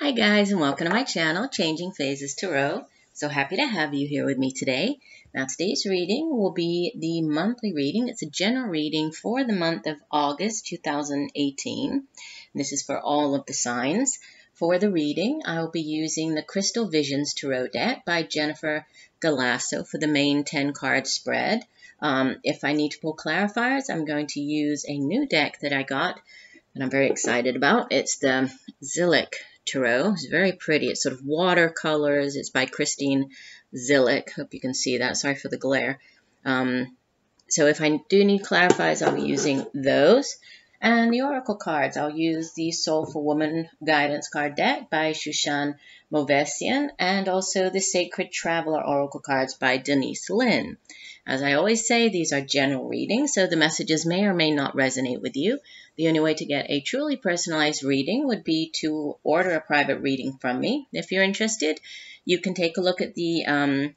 Hi guys, and welcome to my channel, Changing Phases Tarot. So happy to have you here with me today. Now today's reading will be the monthly reading. It's a general reading for the month of August 2018. And this is for all of the signs. For the reading, I will be using the Crystal Visions Tarot deck by Jennifer Galasso for the main 10-card spread. If I need to pull clarifiers, I'm going to use a new deck that I got and I'm very excited about. It's the Zillich Tarot. It's very pretty. It's sort of watercolors. It's by Christine Zillich. Hope you can see that. Sorry for the glare. So if I do need clarifiers, I'll be using those. And the oracle cards, I'll use the Soulful Woman Guidance card deck by Shushann Movessian, and also the Sacred Traveler Oracle cards by Denise, Linn. As I always say, these are general readings, so the messages may or may not resonate with you. The only way to get a truly personalized reading would be to order a private reading from me. If you're interested, you can take a look at the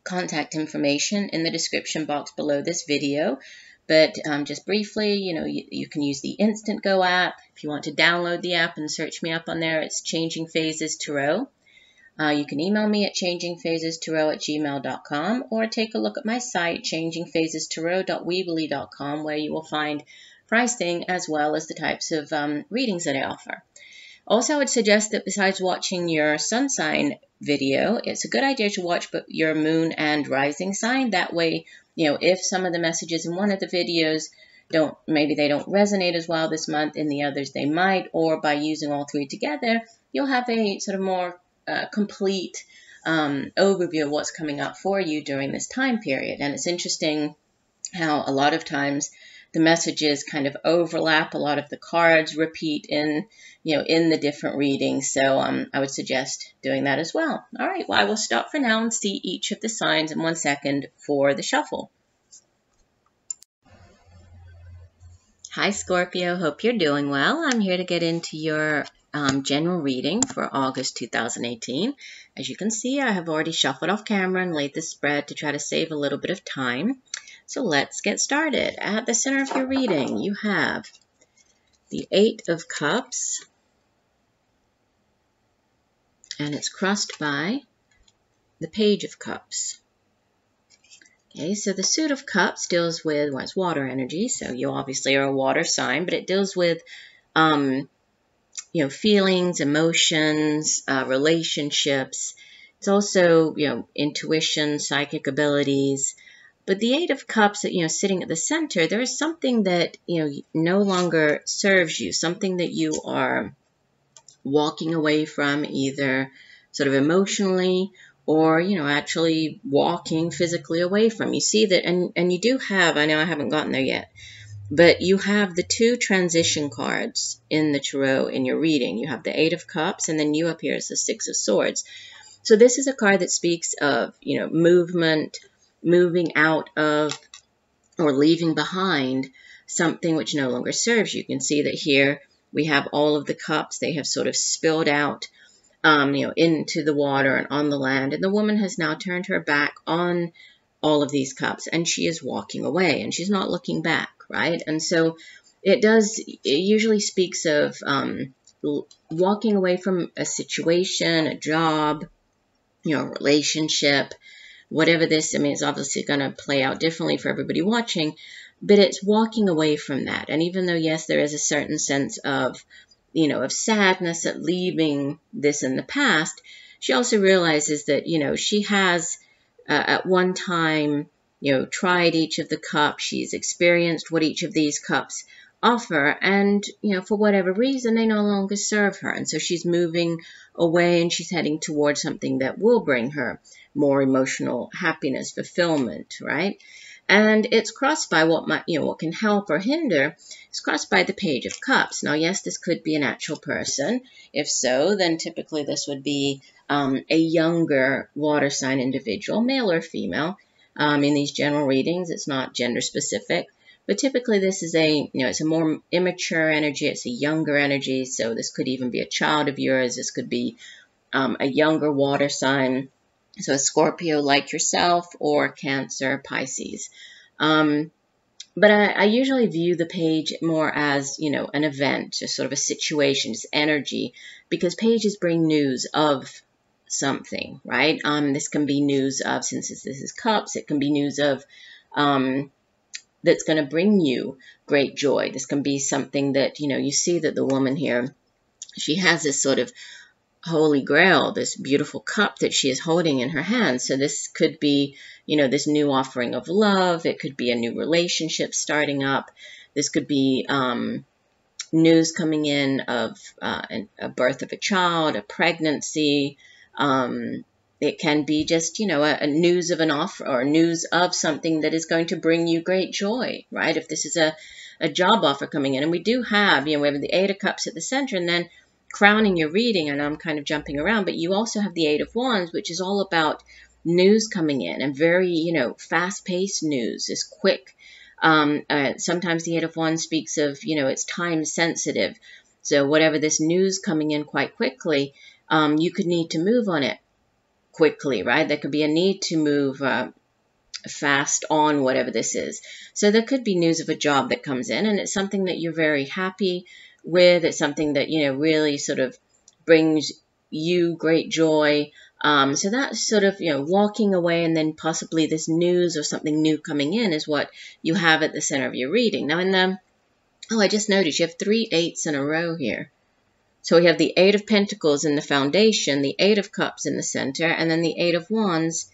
contact information in the description box below this video. But just briefly, you can use the INSTANTGO app. If you want to download the app and search me up on there, it's Changing Phases Tarot. You can email me at changingphasestarot@gmail.com or take a look at my site, changingphasestarot.weebly.com, where you will find pricing as well as the types of readings that I offer. Also, I would suggest that besides watching your sun sign video, it's a good idea to watch your moon and rising sign. That way, if some of the messages in one of the videos maybe they don't resonate as well this month, in the others they might, or by using all three together, you'll have a sort of more complete overview of what's coming up for you during this time period. And it's interesting how a lot of times the messages kind of overlap. A lot of the cards repeat in the different readings. So I would suggest doing that as well. All right, well, I will stop for now and see each of the signs in 1 second for the shuffle. Hi, Scorpio. Hope you're doing well. I'm here to get into your general reading for August 2018. As you can see, I have already shuffled off camera and laid the spread to try to save a little bit of time. So let's get started. At the center of your reading, you have the 8 of Cups, and it's crossed by the Page of Cups. Okay, so the Suit of Cups deals with, well, it's water energy, so you obviously are a water sign, but it deals with, feelings, emotions, relationships. It's also, intuition, psychic abilities. But the 8 of Cups, sitting at the center, there is something that, no longer serves you, something that you are walking away from, either sort of emotionally or, actually walking physically away from. You see that, and you do have, I know I haven't gotten there yet, but you have the 2 transition cards in the tarot in your reading. You have the 8 of Cups, and then you appear as the 6 of Swords. So this is a card that speaks of, movement, moving out of or leaving behind something which no longer serves you. You can see that here we have all of the cups. They have sort of spilled out, into the water and on the land. And the woman has now turned her back on all of these cups, and she is walking away, and she's not looking back, right? And so it usually speaks of walking away from a situation, a job, a relationship, whatever this, it's obviously going to play out differently for everybody watching, but it's walking away from that. And even though, yes, there is a certain sense of, of sadness at leaving this in the past, she also realizes that, she has at one time, tried each of the cups. She's experienced what each of these cups offer, and, for whatever reason, they no longer serve her. And so she's moving away, and she's heading towards something that will bring her more emotional happiness, fulfillment, right? And it's crossed by what can help or hinder. It's crossed by the Page of Cups. Now, yes, this could be an actual person. If so, then typically this would be a younger water sign individual, male or female. In these general readings, it's not gender specific. But typically this is it's a more immature energy, it's a younger energy, so this could even be a child of yours, this could be a younger water sign, so a Scorpio like yourself, or Cancer, Pisces. But I usually view the page more as, you know, an event, just sort of a situation, just energy, because pages bring news of something, right? This can be news of, since this is cups, it can be news of that's going to bring you great joy. This can be something that, you know, you see that the woman here, she has this sort of holy grail, this beautiful cup that she is holding in her hand. So this could be, you know, this new offering of love. It could be a new relationship starting up. This could be news coming in of a birth of a child, a pregnancy. It can be just, you know, a news of an offer or news of something that is going to bring you great joy, right? If this is a job offer coming in, and we do have, you know, we have the Eight of Cups at the center, and then crowning your reading, and I'm kind of jumping around, but you also have the Eight of Wands, which is all about news coming in, and very, you know, fast-paced news, is quick. Sometimes the Eight of Wands speaks of, you know, it's time sensitive. So whatever this news coming in quite quickly, you could need to move on it quickly, right? There could be a need to move fast on whatever this is. So there could be news of a job that comes in, and it's something that you're very happy with. It's something that, you know, really sort of brings you great joy. So that's sort of, you know, walking away, and then possibly this news or something new coming in is what you have at the center of your reading. Now in the, oh, I just noticed you have 3 8s in a row here. So we have the Eight of Pentacles in the foundation, the Eight of Cups in the center, and then the Eight of Wands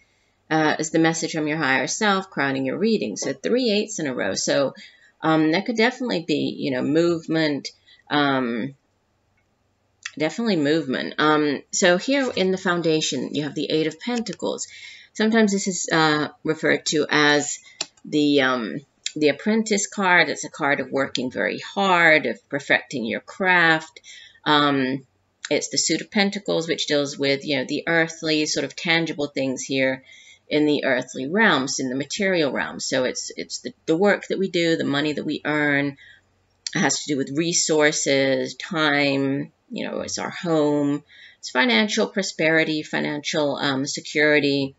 is the message from your higher self, crowning your reading. So 3 8s in a row. So that could definitely be, you know, movement, definitely movement. So here in the foundation, you have the Eight of Pentacles. Sometimes this is referred to as the apprentice card. It's a card of working very hard, of perfecting your craft. It's the Suit of Pentacles, which deals with, you know, the earthly sort of tangible things here in the earthly realms, in the material realm. So it's the work that we do, the money that we earn. It has to do with resources, time, you know, it's our home. It's financial prosperity, financial security.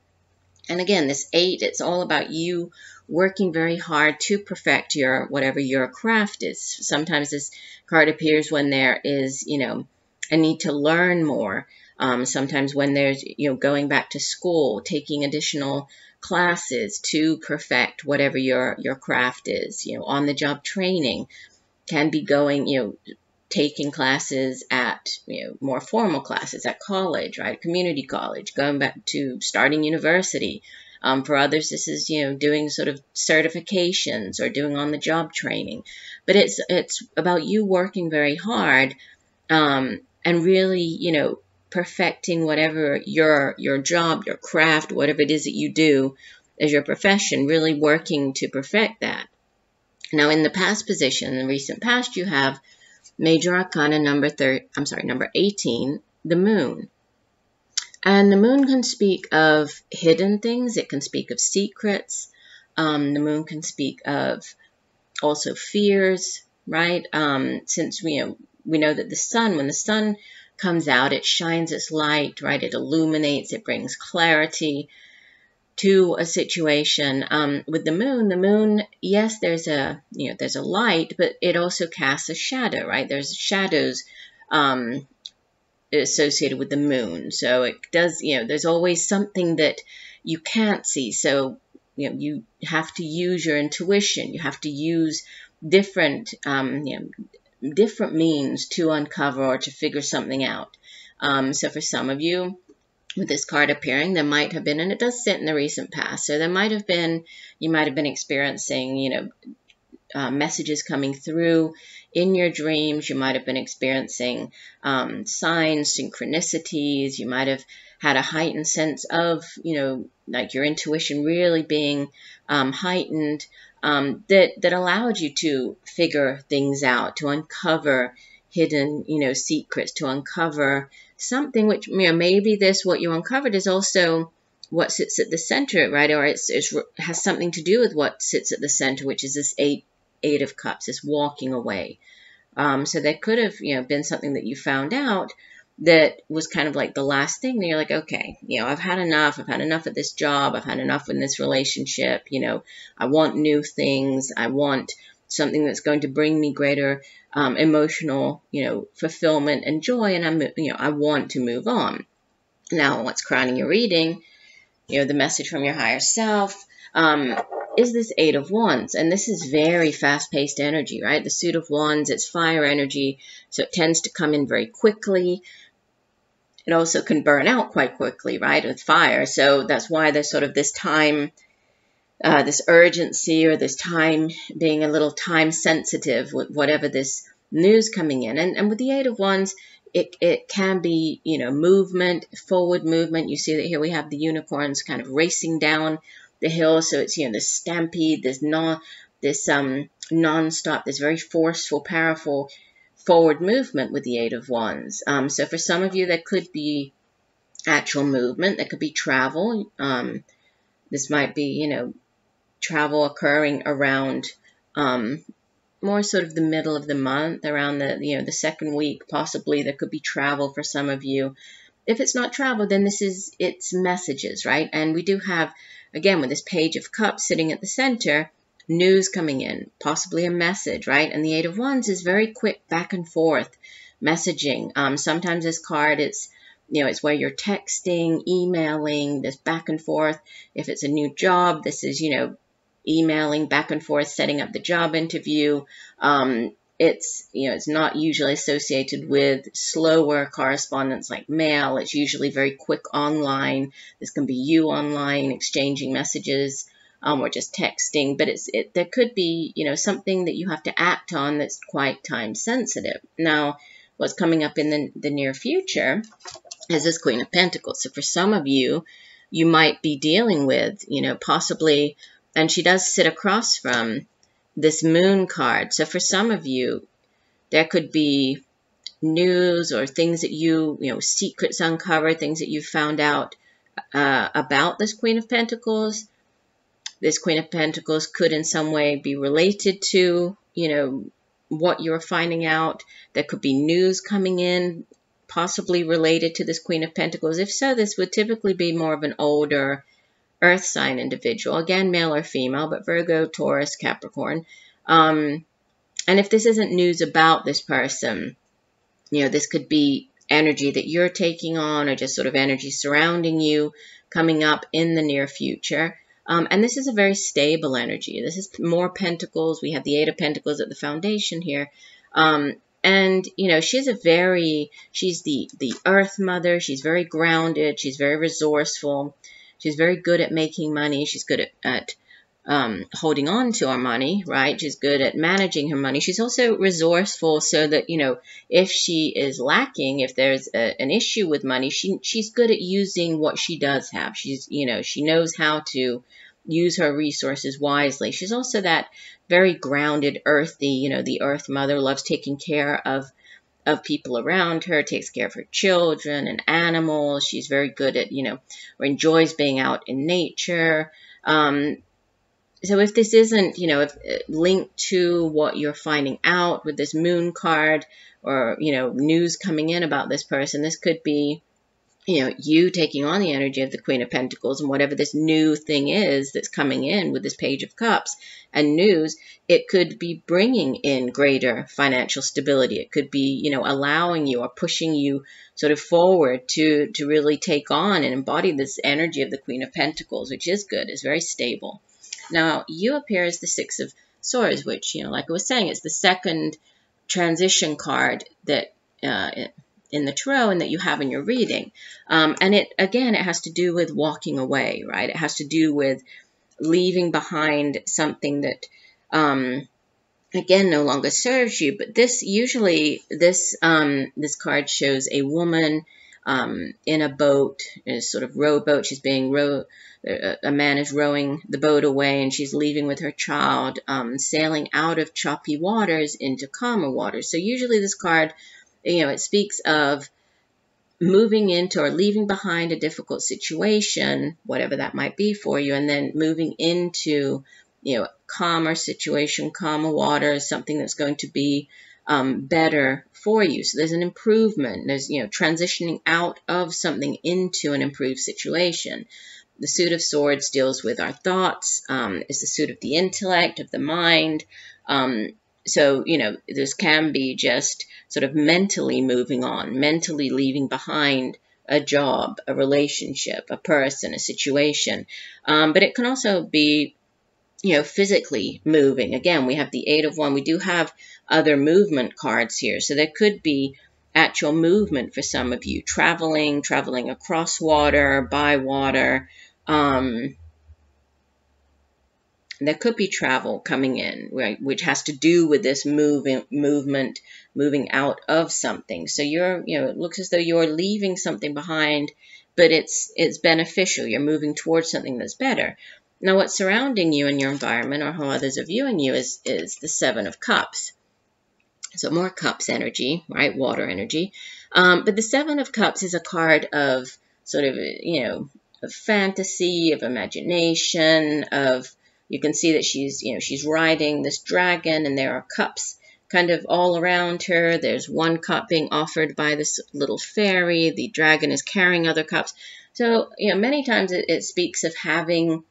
And again, this 8, it's all about you working very hard to perfect your, whatever your craft is. Sometimes this card appears when there is, you know, a need to learn more. Sometimes when there's, you know, going back to school, taking additional classes to perfect whatever your craft is, you know, on the job training. Can be going, you know, taking classes at, you know, more formal classes at college, right? Community college, going back to starting university. For others, this is, you know, doing sort of certifications or doing on-the-job training. But it's about you working very hard and really, you know, perfecting whatever your job, your craft, whatever it is that you do as your profession, really working to perfect that. Now, in the past position, in the recent past, you have Major Arcana number 18, the Moon. And the Moon can speak of hidden things. It can speak of secrets. The Moon can speak of also fears, right? Since we know that the sun, when the sun comes out, it shines its light, right? It illuminates, it brings clarity to a situation. With the moon, yes, there's a light, but it also casts a shadow, right? There's shadows associated with the moon. So it does, you know, there's always something that you can't see. So, you know, you have to use your intuition. You have to use different, different means to uncover or to figure something out. So for some of you, with this card appearing, there might have been, and it does sit in the recent past, so there might have been, you might have been experiencing, you know, messages coming through in your dreams. You might have been experiencing signs, synchronicities. You might have had a heightened sense of, you know, like your intuition really being heightened, that allowed you to figure things out, to uncover hidden, you know, secrets, to uncover something which, you know, maybe what you uncovered is also what sits at the center, right? Or it has something to do with what sits at the center, which is this eight of cups, this walking away. So there could have, you know, been something that you found out that was kind of like the last thing. And you're like, okay, I've had enough. I've had enough of this job. I've had enough in this relationship. I want new things. I want something that's going to bring me greater emotional, fulfillment and joy. And I want to move on. Now, what's crowning your reading, the message from your higher self, is this Eight of Wands. And this is very fast-paced energy, right? The Suit of Wands, it's fire energy, so it tends to come in very quickly. It also can burn out quite quickly, right, with fire. So that's why there's sort of this time, this urgency, or this time being a little time sensitive with whatever this news coming in. And with the Eight of Wands, it can be, movement, forward movement. You see that here we have the unicorns kind of racing down the hill. So it's, this stampede, this non-stop, this very forceful, powerful forward movement with the Eight of Wands. So for some of you, that could be actual movement. That could be travel. This might be, travel occurring around more sort of the middle of the month, around the second week, possibly. There could be travel for some of you. If it's not travel, then it's messages, right? And we do have, again, with this Page of Cups sitting at the center, news coming in, possibly a message, right? And the Eight of Wands is very quick back and forth messaging. Sometimes this card, it's where you're texting, emailing, this back and forth. If it's a new job, this is, emailing back and forth, setting up the job interview. It's not usually associated with slower correspondence like mail. It's usually very quick online. This can be you online exchanging messages, or just texting. But there could be, something that you have to act on that's quite time sensitive. Now, what's coming up in the near future is this Queen of Pentacles. So for some of you, you might be dealing with, possibly, and she does sit across from this Moon card. So for some of you, there could be news or things that secrets uncovered, things that you found out about this Queen of Pentacles. This Queen of Pentacles could in some way be related to, what you're finding out. There could be news coming in, possibly related to this Queen of Pentacles. If so, this would typically be more of an older Earth sign individual, again, male or female, but Virgo, Taurus, Capricorn. And if this isn't news about this person, this could be energy that you're taking on, or just sort of energy surrounding you coming up in the near future. And this is a very stable energy. This is more pentacles. We have the Eight of Pentacles at the foundation here. And, she's the Earth Mother. She's very grounded. She's very resourceful. She's very good at making money. She's good at holding on to our money, right? She's good at managing her money. She's also resourceful, so that, if she is lacking, if there's an issue with money, she's good at using what she does have. She knows how to use her resources wisely. She's also that very grounded, earthy, the Earth Mother, loves taking care of people around her, takes care of her children and animals. She's very good at, or enjoys being out in nature. So if this isn't, if linked to what you're finding out with this Moon card, or, news coming in about this person, this could be, you taking on the energy of the Queen of Pentacles, and whatever this new thing is that's coming in with this Page of Cups and news, it could be bringing in greater financial stability. It could be, allowing you or pushing you sort of forward to really take on and embody this energy of the Queen of Pentacles, which is good, is very stable. Now, you appear as the Six of Swords, which, like I was saying, it's the second transition card that in the tarot and that you have in your reading. And it has to do with walking away, right? It has to do with leaving behind something that, again, no longer serves you. But this card shows a woman in a boat, a sort of rowboat. She's being a man is rowing the boat away, and she's leaving with her child, sailing out of choppy waters into calmer waters. So usually this card, it speaks of moving into or leaving behind a difficult situation, whatever that might be for you, and then moving into, calmer situation, calmer waters, something that's going to be better for you. So there's an improvement. There's, transitioning out of something into an improved situation. The Suit of Swords deals with our thoughts. It's the suit of the intellect, of the mind. So, this can be just sort of mentally moving on, mentally leaving behind a job, a relationship, a person, a situation. But it can also be, physically moving. Again, we have the Eight of Wands. We do have other movement cards here. So there could be actual movement for some of you, traveling across water, by water. There could be travel coming in, right, which has to do with this movement, moving out of something. So it looks as though you're leaving something behind, but it's beneficial. You're moving towards something that's better. Now, what's surrounding you in your environment, or how others are viewing you, is the Seven of Cups. So more cups energy, right? Water energy. But the Seven of Cups is a card of sort of, of fantasy, of imagination, you can see that she's riding this dragon, and there are cups kind of all around her. There's one cup being offered by this little fairy. The dragon is carrying other cups. So, many times it speaks of having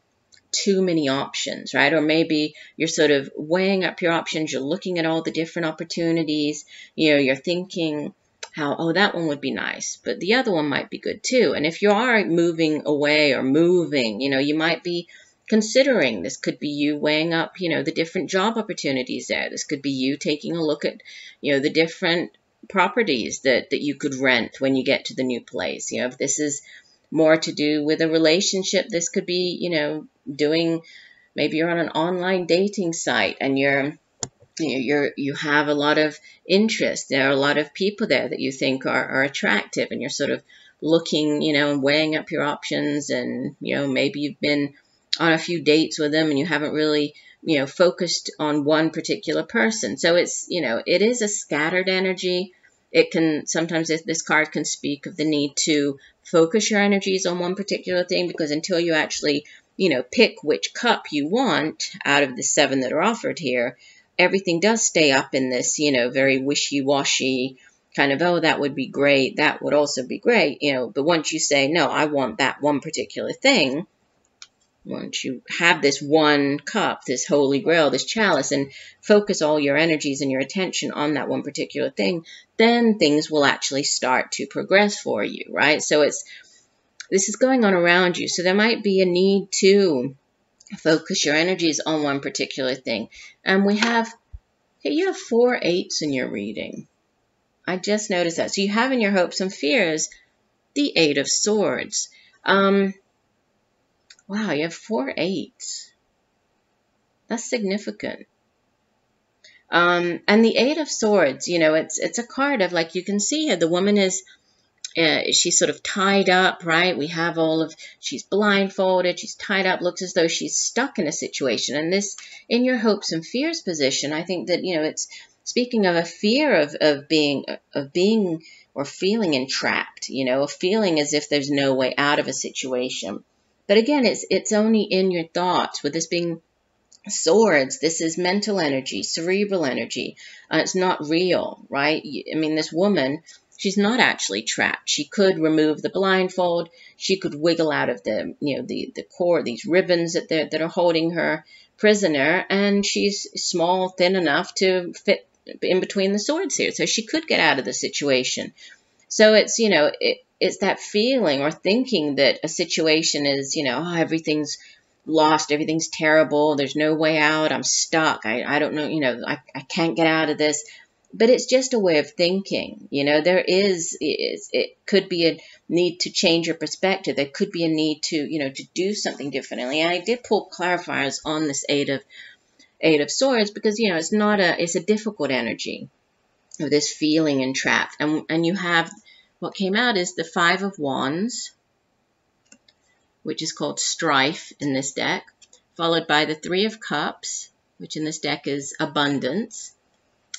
too many options, right? Or maybe you're sort of weighing up your options. You're looking at all the different opportunities. You're thinking how, that one would be nice, but the other one might be good too. And if you are moving away or moving, you might be considering, this could be you weighing up, the different job opportunities there. This could be you taking a look at, the different properties that you could rent when you get to the new place. If this is more to do with a relationship, this could be, maybe you're on an online dating site and you have a lot of interest. There are a lot of people there that you think are attractive, and you're sort of looking, and weighing up your options, and, maybe you've been on a few dates with them and you haven't really, focused on one particular person. So it's, it is a scattered energy. It can sometimes, this card can speak of the need to focus your energies on one particular thing, because until you actually, pick which cup you want out of the 7 that are offered here, everything does stay up in this, very wishy-washy kind of, oh, that would be great. That would also be great, but once you say, no, I want that one particular thing, once you have this one cup, this holy grail, this chalice, and focus all your energies and your attention on that one particular thing, then things will actually start to progress for you, right? So this is going on around you. So there might be a need to focus your energies on one particular thing. And you have 4 8s in your reading. I just noticed that. So you have in your hopes and fears the 8 of Swords. Wow, you have 4 8s. That's significant. And the 8 of Swords, it's a card of, like, you can see here, the woman is, she's sort of tied up, right? We have she's blindfolded, she's tied up, looks as though she's stuck in a situation. And this, in your hopes and fears position, I think that, it's speaking of a fear of being or feeling entrapped, a feeling as if there's no way out of a situation. But again, it's only in your thoughts. With this being swords, this is mental energy, cerebral energy. It's not real, right? I mean, this woman, she's not actually trapped. She could remove the blindfold. She could wiggle out of the cord, these ribbons that are holding her prisoner, and she's small, thin enough to fit in between the swords here. So she could get out of the situation. So it's, it's that feeling or thinking that a situation is, oh, everything's lost, everything's terrible, there's no way out, I'm stuck, I don't know, I can't get out of this. But it's just a way of thinking. It could be a need to change your perspective. There could be a need to, to do something differently. And I did pull clarifiers on this Eight of Swords because, it's a difficult energy of this feeling entrapped. And you have, what came out is the 5 of Wands, which is called Strife in this deck, followed by the 3 of Cups, which in this deck is Abundance,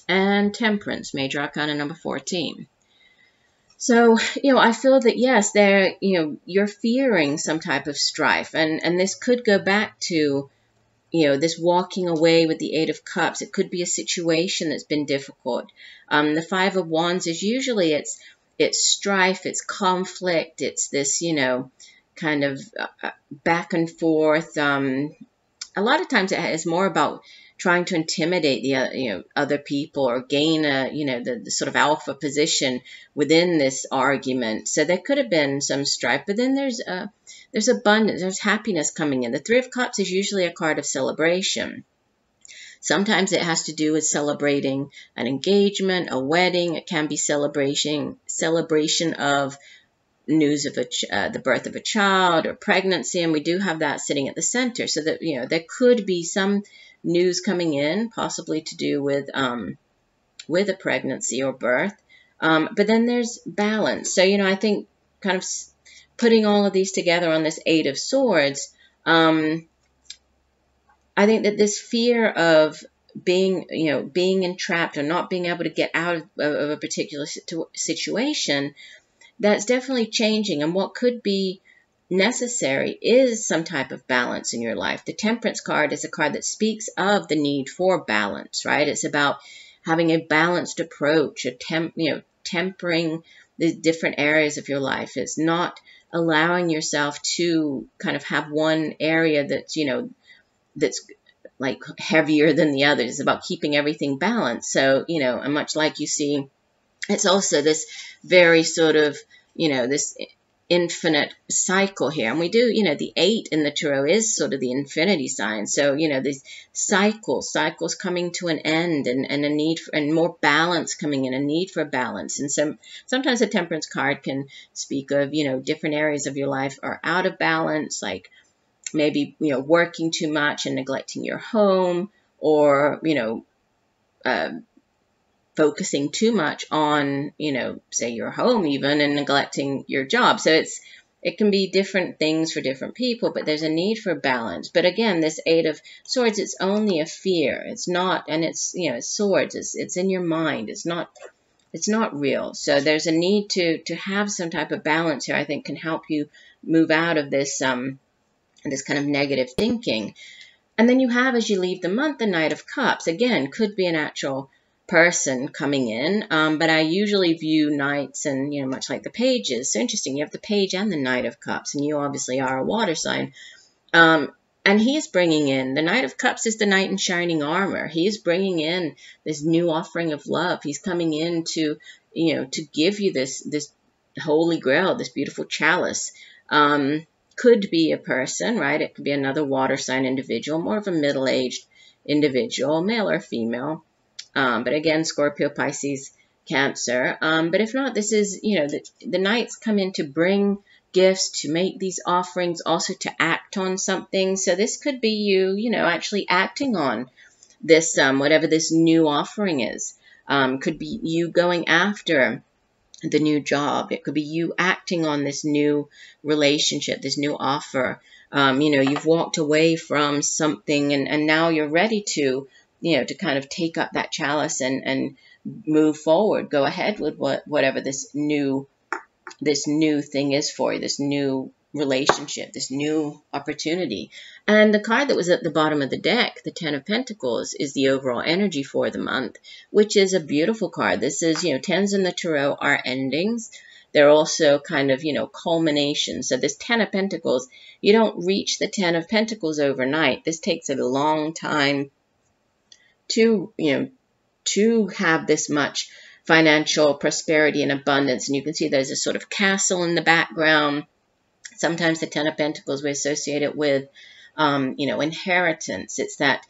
and Temperance, Major Arcana number 14. So, I feel that, yes, you're fearing some type of strife, and this could go back to, this walking away with the Eight of Cups. It could be a situation that's been difficult. The Five of Wands is usually it's strife, it's conflict, it's this, kind of back and forth. A lot of times it's more about trying to intimidate the other people or gain a the sort of alpha position within this argument. So there could have been some strife, but then there's abundance, there's happiness coming in. The Three of Cups is usually a card of celebration. Sometimes it has to do with celebrating an engagement, a wedding. It can be celebration of news of the birth of a child or pregnancy, and we do have that sitting at the center. So that there could be some news coming in, possibly to do with a pregnancy or birth. But then there's balance. So I think kind of putting all of these together on this Eight of Swords, I think that this fear of being entrapped or not being able to get out of a particular situation, that's definitely changing. And what could be necessary is some type of balance in your life. The Temperance card is a card that speaks of the need for balance, right? It's about having a balanced approach, tempering the different areas of your life. It's not allowing yourself to kind of have one area that's, that's like heavier than the others. It's about keeping everything balanced. So, and much like you see, it's also this very sort of, this infinite cycle here. And we do, the 8 in the tarot is sort of the infinity sign. So, these cycles coming to an end, and a need for, and more balance coming in, a need for balance. And sometimes the Temperance card can speak of, different areas of your life are out of balance, like maybe, working too much and neglecting your home, or, focusing too much on, say your home even, and neglecting your job. So it can be different things for different people, but there's a need for balance. But again, this Eight of Swords, it's only a fear. It's not, and it's, it's swords. It's in your mind. It's not real. So there's a need to have some type of balance here. I think can help you move out of this this kind of negative thinking. And then you have, as you leave the month, the Knight of Cups. Again, could be an actual person coming in, but I usually view knights and, much like the pages. So interesting, you have the page and the Knight of Cups, and you obviously are a water sign. And he is bringing in, the Knight of Cups is the knight in shining armor. He is bringing in this new offering of love. He's coming in to, to give you this holy grail, this beautiful chalice. Could be a person, right? It could be another water sign individual, more of a middle-aged individual, male or female. But again, Scorpio, Pisces, Cancer. But if not, this is, the knights come in to bring gifts, to make these offerings, also to act on something. So this could be you, actually acting on this, whatever this new offering is. Could be you going after the new job. It could be you acting on this new relationship, this new offer. You've walked away from something, and now you're ready to, to kind of take up that chalice and move forward, go ahead with whatever this new thing is for you, this new relationship, this new opportunity. And the card that was at the bottom of the deck, the Ten of Pentacles, is the overall energy for the month, which is a beautiful card. This is, tens in the tarot are endings. They're also kind of, culmination. So this Ten of Pentacles, you don't reach the Ten of Pentacles overnight. This takes a long time to, to have this much financial prosperity and abundance. And you can see there's a sort of castle in the background. Sometimes the Ten of Pentacles we associate it with, inheritance. It's that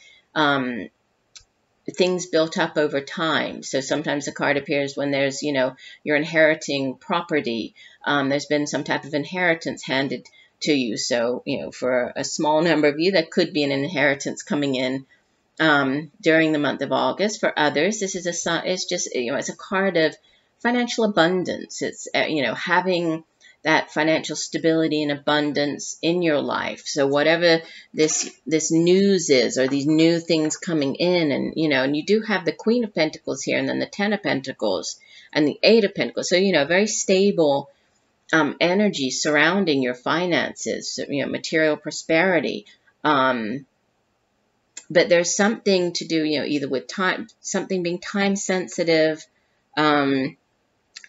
things built up over time. So sometimes the card appears when there's, you're inheriting property. There's been some type of inheritance handed to you. So, for a small number of you, that could be an inheritance coming in during the month of August. For others, this is it's just, it's a card of financial abundance. It's, having that financial stability and abundance in your life. So whatever this news is, or these new things coming in, and, and you do have the Queen of Pentacles here, and then the Ten of Pentacles and the Eight of Pentacles. So, very stable energy surrounding your finances, material prosperity. but there's something to do, either with time, something being time sensitive, and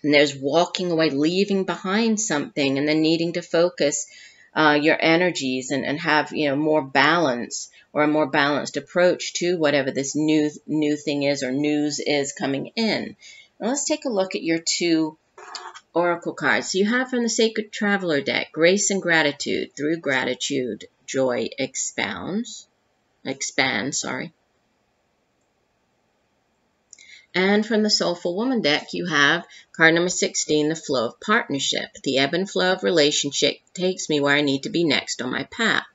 there's walking away, leaving behind something, and then needing to focus your energies and have, more balance, or a more balanced approach to whatever this new thing is or news is coming in. Now let's take a look at your 2 oracle cards. So you have from the Sacred Traveler deck, Grace and Gratitude. Through gratitude, joy expands. And from the Soulful Woman deck, you have card number 16, the Flow of Partnership. The ebb and flow of relationship takes me where I need to be next on my path.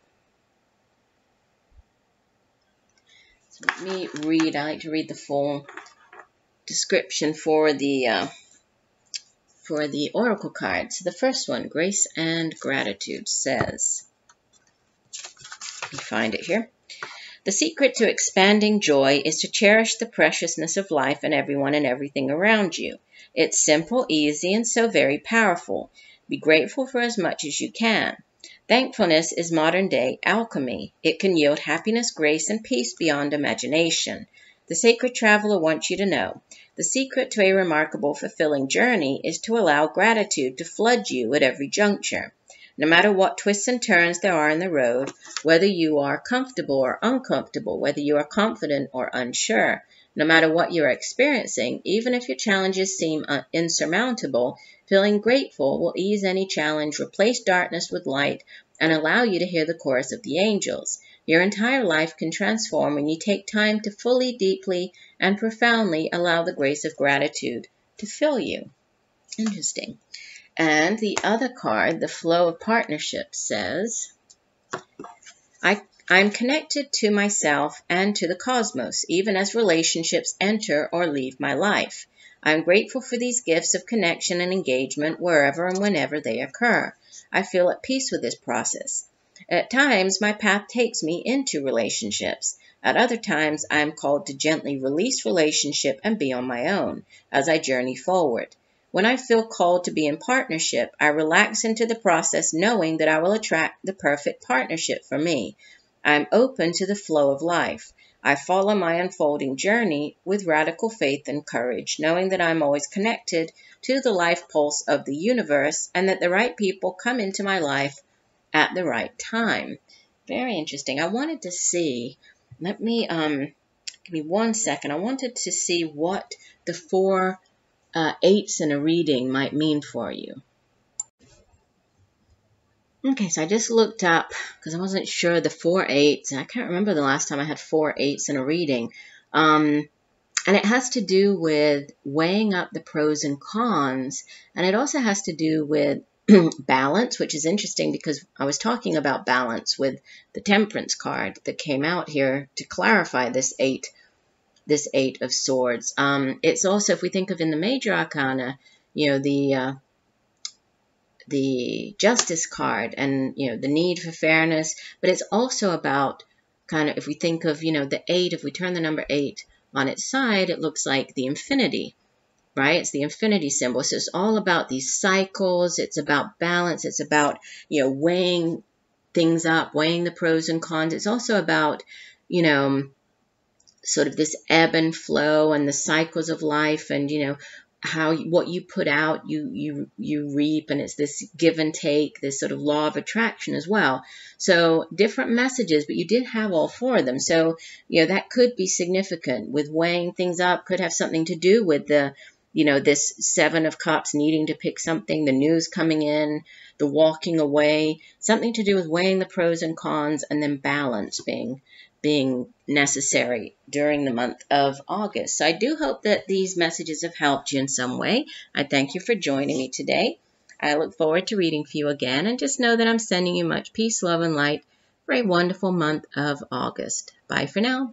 So let me read. I like to read the full description for the oracle cards. The first one, Grace and Gratitude, says, let me find it here. The secret to expanding joy is to cherish the preciousness of life and everyone and everything around you. It's simple, easy, and so very powerful. Be grateful for as much as you can. Thankfulness is modern-day alchemy. It can yield happiness, grace, and peace beyond imagination. The Sacred Traveler wants you to know, the secret to a remarkable, fulfilling journey is to allow gratitude to flood you at every juncture. No matter what twists and turns there are in the road, whether you are comfortable or uncomfortable, whether you are confident or unsure, no matter what you are experiencing, even if your challenges seem insurmountable, feeling grateful will ease any challenge, replace darkness with light, and allow you to hear the chorus of the angels. Your entire life can transform when you take time to fully, deeply, and profoundly allow the grace of gratitude to fill you. Interesting. And the other card, the Flow of Partnership, says, I'm connected to myself and to the cosmos, even as relationships enter or leave my life. I'm grateful for these gifts of connection and engagement wherever and whenever they occur. I feel at peace with this process. At times, my path takes me into relationships. At other times, I am called to gently release relationship and be on my own as I journey forward. When I feel called to be in partnership, I relax into the process knowing that I will attract the perfect partnership for me. I am open to the flow of life. I follow my unfolding journey with radical faith and courage, knowing that I am always connected to the life pulse of the universe and that the right people come into my life at the right time. Very interesting. I wanted to see, give me 1 second. I wanted to see what the 4 8s in a reading might mean for you. Okay, so I just looked up because I wasn't sure the 4 8s. I can't remember the last time I had 4 8s in a reading. And it has to do with weighing up the pros and cons. And it also has to do with balance, which is interesting because I was talking about balance with the Temperance card that came out here to clarify this 8 of Swords. It's also, if we think of in the major arcana, the Justice card and, the need for fairness, but it's also about kind of, if we think of, the 8, if we turn the number 8 on its side, it looks like the infinity, right? It's the infinity symbol. So it's all about these cycles. It's about balance. It's about, weighing things up, weighing the pros and cons. It's also about, sort of this ebb and flow and the cycles of life and, how what you put out, you reap, and it's this give and take, this sort of law of attraction as well. So different messages, but you did have all 4 of them. So, that could be significant with weighing things up, could have something to do with the, this 7 of Cups needing to pick something, the news coming in, the walking away, something to do with weighing the pros and cons, and then balance being necessary during the month of August. So I do hope that these messages have helped you in some way. I thank you for joining me today. I look forward to reading for you again, and just know that I'm sending you much peace, love, and light for a wonderful month of August. Bye for now.